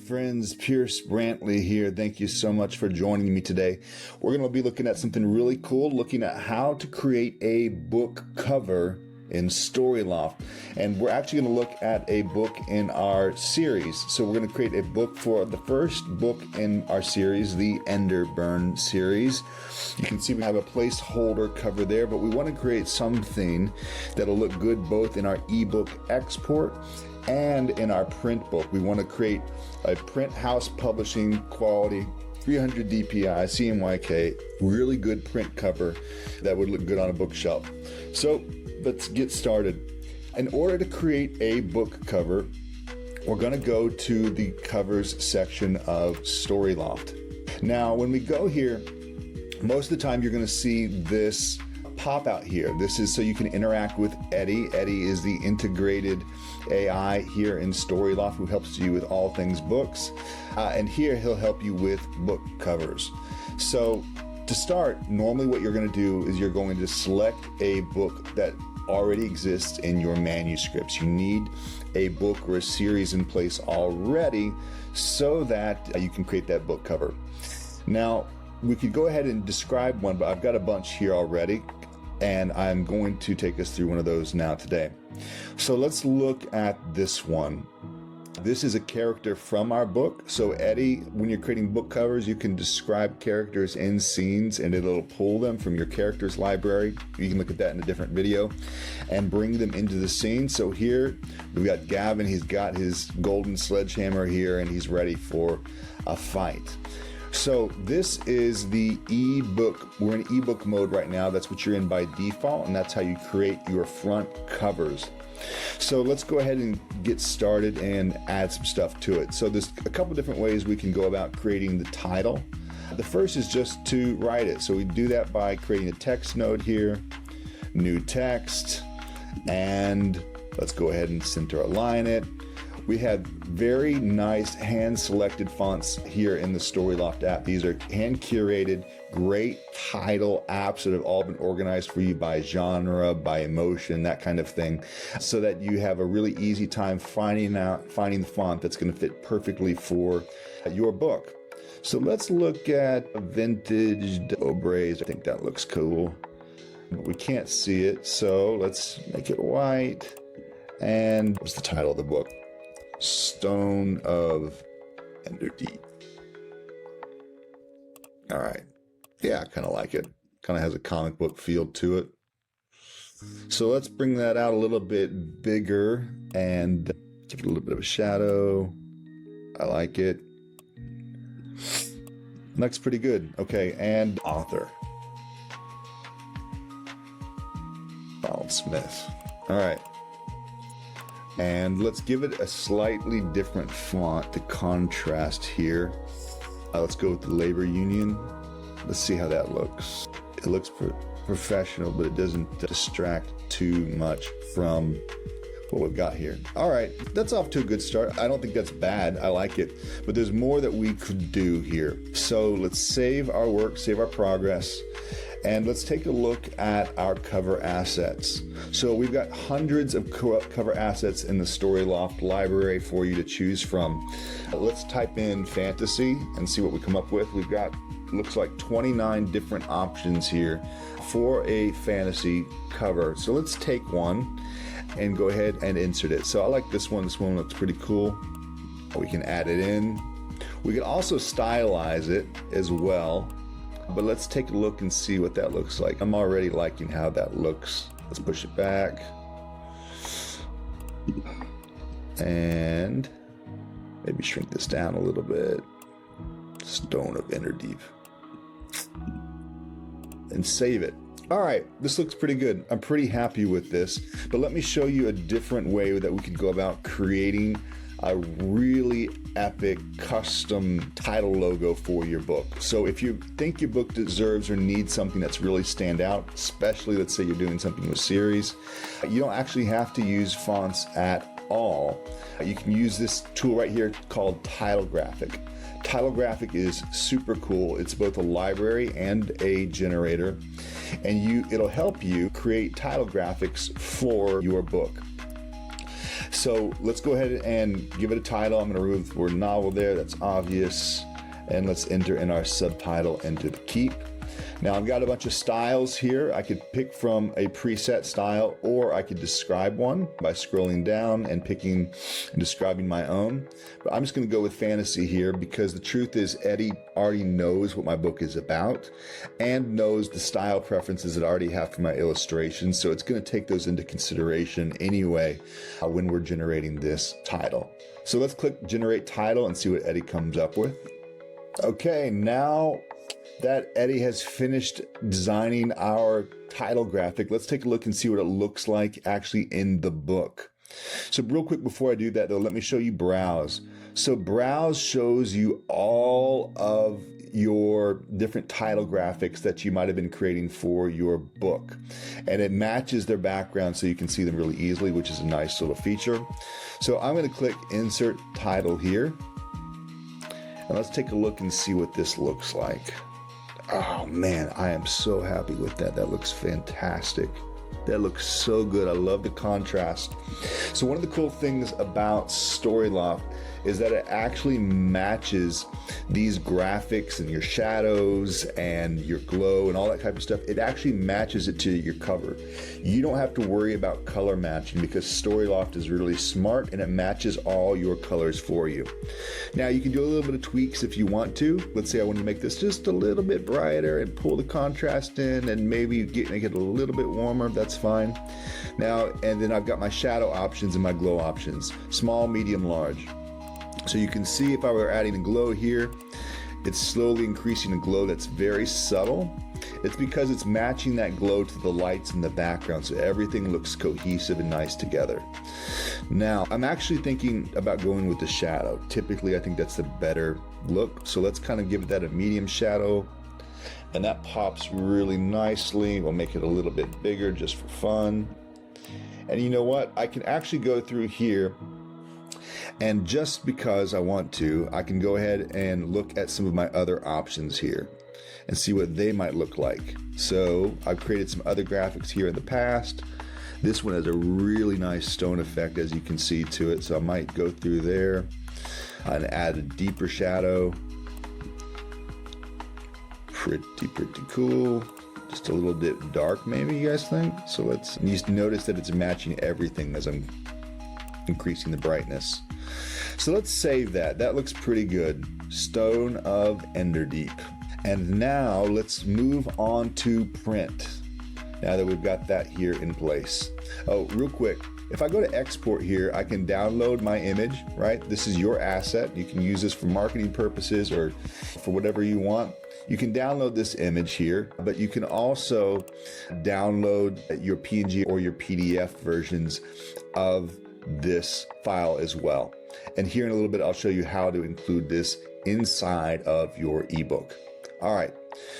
friends, Pierce Brantley here. Thank you so much for joining me today. We're going to be looking at something really cool, looking at how to create a book cover in Storyloft. And we're actually going to look at a book in our series. So we're going to create a book for the first book in our series, the Enderburn series. You can see we have a placeholder cover there, but we want to create something that'll look good both in our ebook export and in our print book. We want to create a print house publishing quality 300 DPI, CMYK, really good print cover that would look good on a bookshelf. So let's get started. In order to create a book cover, we're going to go to the covers section of Storyloft. Now, when we go here, most of the time you're going to see this pop out here. This is so you can interact with Eddie. Eddie is the integrated AI here in Storyloft who helps you with all things books. And here he'll help you with book covers. So to start, normally what you're going to do is you're going to select a book that already exists in your manuscripts. You need a book or a series in place already so that you can create that book cover. Now, we could go ahead and describe one, but I've got a bunch here already, and I'm going to take us through one of those now today. So let's look at this one. This is a character from our book. So Eddie, when you're creating book covers, you can describe characters in scenes and it'll pull them from your characters library. You can look at that in a different video and bring them into the scene. So here we've got Gavin. He's got his golden sledgehammer here and he's ready for a fight. So this is the ebook. We're in ebook mode right now. That's what you're in by default, and that's how you create your front covers. So let's go ahead and get started and add some stuff to it. So there's a couple different ways we can go about creating the title. The first is just to write it. So we do that by creating a text node here, new text, and let's go ahead and center align it. We have very nice hand-selected fonts here in the Storyloft app. These are hand-curated, great title apps that have all been organized for you by genre, by emotion, that kind of thing, so that you have a really easy time finding the font that's going to fit perfectly for your book. So let's look at vintage Obrays. I think that looks cool, but we can't see it, so let's make it white. And what's the title of the book? Stone of Enderdeep. All right. Yeah, I kind of like it. Kind of has a comic book feel to it. So let's bring that out a little bit bigger and give it a little bit of a shadow. I like it. Looks pretty good. Okay, and author. Donald Smith. All right. And let's give it a slightly different font to contrast here. Let's go with the Labor Union. Let's see how that looks. It looks professional, but it doesn't distract too much from what we've got here. All right, that's off to a good start. I don't think that's bad. I like it, but there's more that we could do here. So let's save our work, save our progress. And let's take a look at our cover assets. So we've got hundreds of cover assets in the Storyloft library for you to choose from. Let's type in fantasy and see what we come up with. We've got, looks like 29 different options here for a fantasy cover. So let's take one and go ahead and insert it. So I like this one. This one looks pretty cool. We can add it in. We can also stylize it as well. But let's take a look and see what that looks like. I'm already liking how that looks. Let's push it back. And maybe shrink this down a little bit. Stone of Enderdeep. And save it. All right, this looks pretty good. I'm pretty happy with this. But let me show you a different way that we could go about creating a really epic custom title logo for your book. So if you think your book deserves or needs something that's really stand out, especially let's say you're doing something with series, you don't actually have to use fonts at all. You can use this tool right here called Title Graphic. Title Graphic is super cool. It's both a library and a generator, and it'll help you create title graphics for your book. So let's go ahead and give it a title. I'm going to remove the word novel there. That's obvious. And let's enter in our subtitle into the keep. Now I've got a bunch of styles here. I could pick from a preset style, or I could describe one by scrolling down and picking and describing my own. But I'm just going to go with fantasy here because the truth is Eddie already knows what my book is about and knows the style preferences that I already have for my illustrations. So it's going to take those into consideration anyway when we're generating this title. So let's click generate title and see what Eddie comes up with. Okay, now that Eddie has finished designing our title graphic, let's take a look and see what it looks like actually in the book. So real quick before I do that though, let me show you Browse. So Browse shows you all of your different title graphics that you might have been creating for your book. And it matches their background so you can see them really easily, which is a nice little feature. So I'm going to click Insert Title here. And let's take a look and see what this looks like. Oh man, I am so happy with that. That looks fantastic. That looks so good. I love the contrast. So one of the cool things about Storyloft is that it actually matches these graphics and your shadows and your glow and all that type of stuff. It actually matches it to your cover. You don't have to worry about color matching because Storyloft is really smart and it matches all your colors for you. Now you can do a little bit of tweaks if you want to. Let's say I want to make this just a little bit brighter and pull the contrast in and maybe make it a little bit warmer. That's fine. Now, and then I've got my shadow options and my glow options, small, medium, large. So you can see if I were adding a glow here, it's slowly increasing a glow that's very subtle. It's because it's matching that glow to the lights in the background, so everything looks cohesive and nice together. Now, I'm actually thinking about going with the shadow. Typically, I think that's the better look. So let's kind of give that a medium shadow, and that pops really nicely. We'll make it a little bit bigger just for fun. And you know what? I can actually go through here, and just because I want to, I can go ahead and look at some of my other options here and see what they might look like. So I've created some other graphics here in the past. This one has a really nice stone effect, as you can see to it. So I might go through there and add a deeper shadow. Pretty cool. Just a little bit dark, maybe, you guys think? So let's just notice that it's matching everything as I'm increasing the brightness. So let's save that. That looks pretty good. Stone of Enderdeep. And now let's move on to print. Now that we've got that here in place. Oh, real quick. If I go to export here, I can download my image, right? This is your asset. You can use this for marketing purposes or for whatever you want. You can download this image here, but you can also download your PNG or your PDF versions of this file as well. And here in a little bit, I'll show you how to include this inside of your ebook. All right,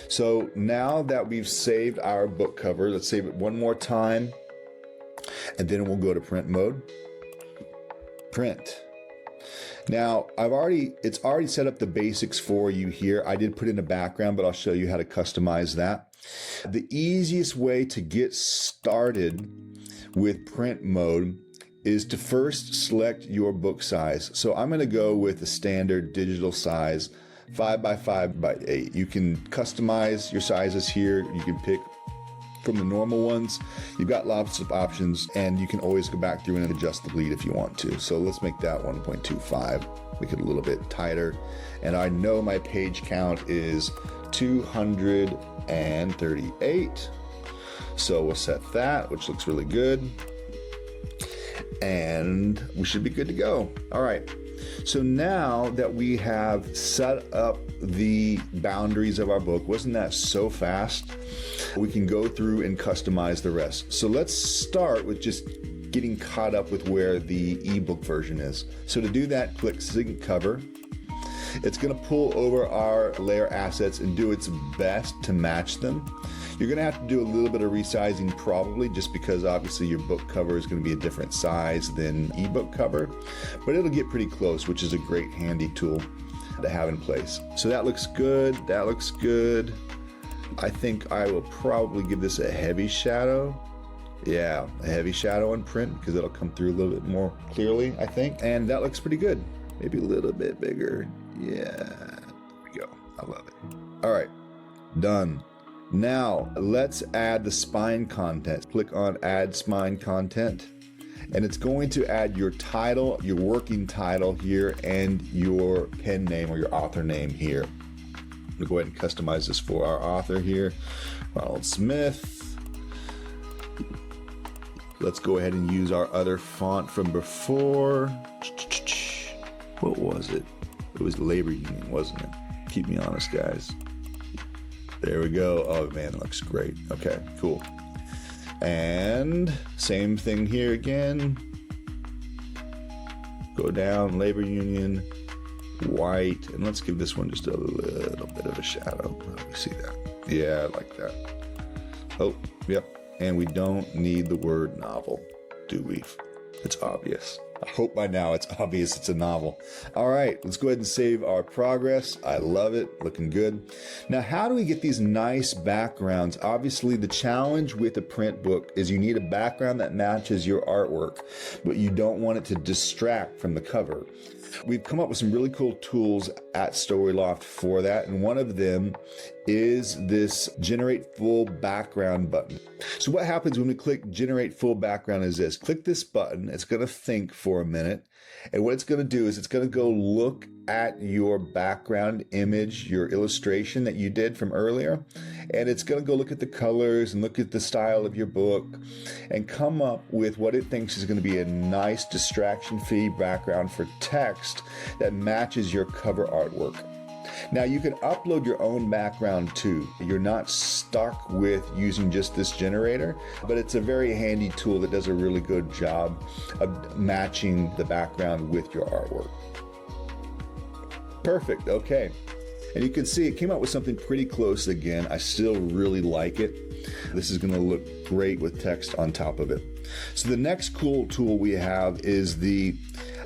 so now that we've saved our book cover, let's save it one more time, and then we'll go to print mode. Print. Now, it's already set up the basics for you here. I did put in a background, but I'll show you how to customize that. The easiest way to get started with print mode is to first select your book size. So I'm going to go with the standard digital size, 5x5x8. You can customize your sizes here. You can pick from the normal ones. You've got lots of options, and you can always go back through and adjust the bleed if you want to. So let's make that 1.25, make it a little bit tighter. And I know my page count is 238. So we'll set that, which looks really good. And we should be good to go. All right. So now that we have set up the boundaries of our book, wasn't that so fast? We can go through and customize the rest. So let's start with just getting caught up with where the ebook version is. So to do that, click Sync Cover. It's going to pull over our layer assets and do its best to match them. You're going to have to do a little bit of resizing probably, just because obviously your book cover is going to be a different size than ebook cover, but it'll get pretty close, which is a great handy tool to have in place. So that looks good. That looks good. I think I will probably give this a heavy shadow Yeah, a heavy shadow on print because it'll come through a little bit more clearly, I think. And that looks pretty good. Maybe a little bit bigger. Yeah, there we go. I love it. All right, done. Now let's add the spine content. Click on Add Spine Content, and it's going to add your title, your working title here, and your pen name or your author name here. We'll go ahead and customize this for our author here, Ronald Smith. Let's go ahead and use our other font from before. What was it? It was Labor Union, wasn't it? Keep me honest, guys. There we go. Oh man, it looks great. Okay, cool. And same thing here again. Go down, Labor Union, white, and let's give this one just a little bit of a shadow. Oh, we see that. Yeah, I like that. Oh, yep. And we don't need the word novel, do we? It's obvious. I hope by now it's obvious it's a novel. All right, let's go ahead and save our progress. I love it, looking good. Now, how do we get these nice backgrounds? Obviously, the challenge with a print book is you need a background that matches your artwork, but you don't want it to distract from the cover. We've come up with some really cool tools at Storyloft for that, and one of them is this Generate Full Background button. So what happens when we click Generate Full Background is this. Click this button, it's going to think for a minute, and what it's going to do is it's going to go look at your background image, your illustration that you did from earlier, and it's going to go look at the colors and look at the style of your book and come up with what it thinks is going to be a nice distraction-free background for text that matches your cover artwork. Now you can upload your own background too. You're not stuck with using just this generator, but it's a very handy tool that does a really good job of matching the background with your artwork. Perfect, okay. And you can see it came out with something pretty close again. I still really like it. This is gonna look great with text on top of it. So the next cool tool we have is the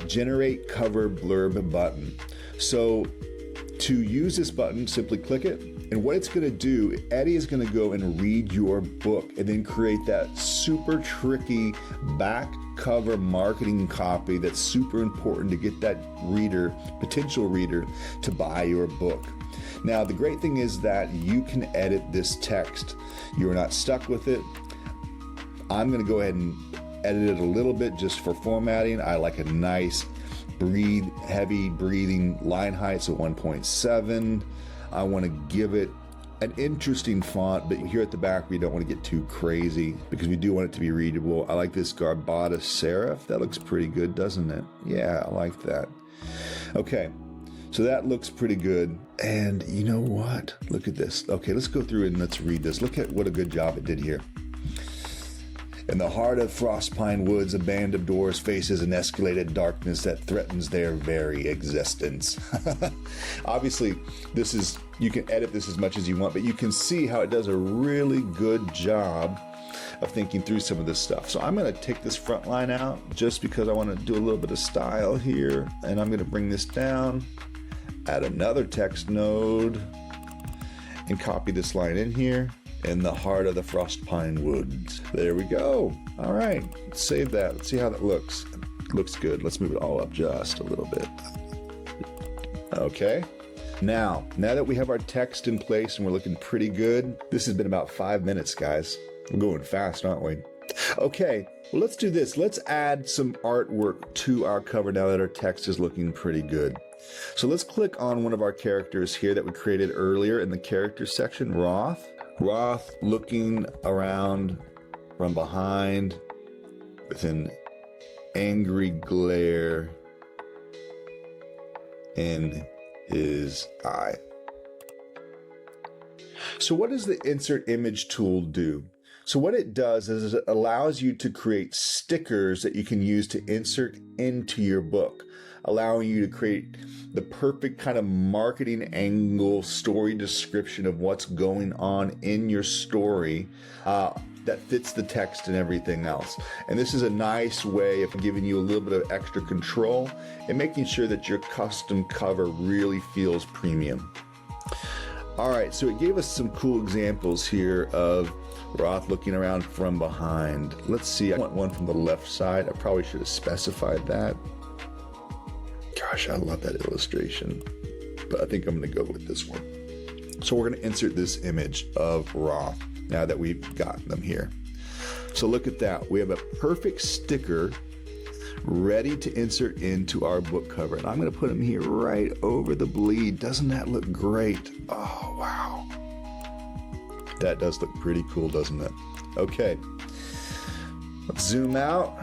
Generate Cover Blurb button. So to use this button, simply click it, and what it's going to do, Eddie is going to go and read your book and then create that super tricky back cover marketing copy that's super important to get that reader, potential reader, to buy your book. Now, the great thing is that you can edit this text. You're not stuck with it. I'm going to go ahead and edit it a little bit just for formatting. I like a nice heavy breathing line height, so 1.7. I want to give it an interesting font, but here at the back we don't want to get too crazy because we do want it to be readable. I like this Garbata serif. That looks pretty good, doesn't it? Yeah, I like that. Okay, so that looks pretty good. And you know what? Look at this. Okay, let's go through and let's read this. Look at what a good job it did here. In the heart of Frostpine Woods, a band of dwarves faces an escalated darkness that threatens their very existence. Obviously, you can edit this as much as you want, but you can see how it does a really good job of thinking through some of this stuff. So I'm going to take this front line out just because I want to do a little bit of style here, and I'm going to bring this down, add another text node, and copy this line in here. In the heart of the Frostpine Woods. There we go. All right, let's save that. Let's see how that looks. It looks good. Let's move it all up just a little bit. Okay. Now that we have our text in place and we're looking pretty good, this has been about 5 minutes, guys. We're going fast, aren't we? Okay, well, let's do this. Let's add some artwork to our cover now that our text is looking pretty good. So let's click on one of our characters here that we created earlier in the characters section, Roth. Roth looking around from behind with an angry glare in his eye. So what does the insert image tool do? So what it does is it allows you to create stickers that you can use to insert into your book, allowing you to create the perfect kind of marketing angle story description of what's going on in your story that fits the text and everything else. And this is a nice way of giving you a little bit of extra control and making sure that your custom cover really feels premium. All right, so it gave us some cool examples here of Roth looking around from behind. Let's see, I want one from the left side. I probably should have specified that. Gosh, I love that illustration, but I think I'm gonna go with this one. So we're gonna insert this image of Roth now that we've got them here. So look at that, we have a perfect sticker ready to insert into our book cover. And I'm gonna put them here right over the bleed. Doesn't that look great? Oh, wow. That does look pretty cool, doesn't it? Okay, let's zoom out.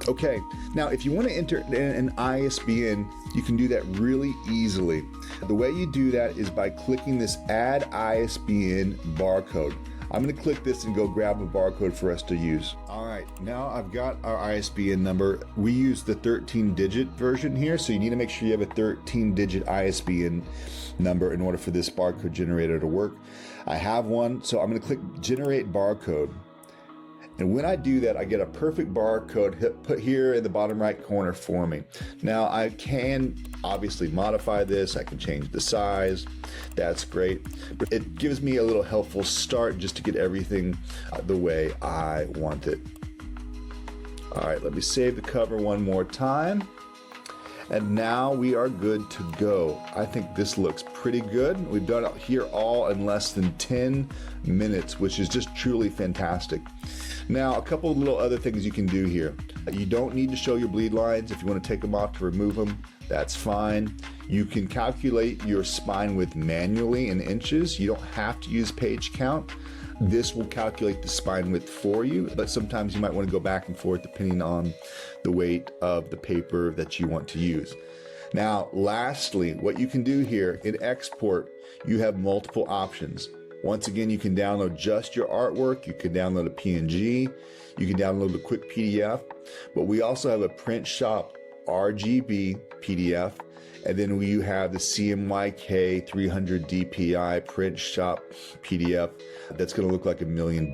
Okay, now if you want to enter an ISBN, you can do that really easily. The way you do that is by clicking this Add ISBN barcode. I'm going to click this and go grab a barcode for us to use. All right, now I've got our ISBN number. We use the 13-digit version here, so you need to make sure you have a 13-digit ISBN number in order for this barcode generator to work. I have one, so I'm going to click Generate Barcode. And when I do that, I get a perfect barcode put here in the bottom right corner for me. Now I can obviously modify this. I can change the size. That's great. But it gives me a little helpful start just to get everything the way I want it. All right, let me save the cover one more time. And now we are good to go. I think this looks pretty good. We've done it here all in less than 10 minutes, which is just truly fantastic. Now, a couple of little other things you can do here. You don't need to show your bleed lines. If you want to take them off to remove them, that's fine. You can calculate your spine width manually in inches. You don't have to use page count. This will calculate the spine width for you, but sometimes you might want to go back and forth depending on the weight of the paper that you want to use. Now, lastly, what you can do here in export, you have multiple options. Once again, you can download just your artwork. You can download a PNG. You can download a quick PDF, but we also have a print shop RGB PDF. And then we have the CMYK 300 DPI print shop PDF that's going to look like $1 million.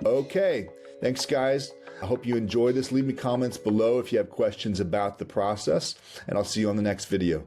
Okay, thanks guys. I hope you enjoy this. Leave me comments below if you have questions about the process, and I'll see you on the next video.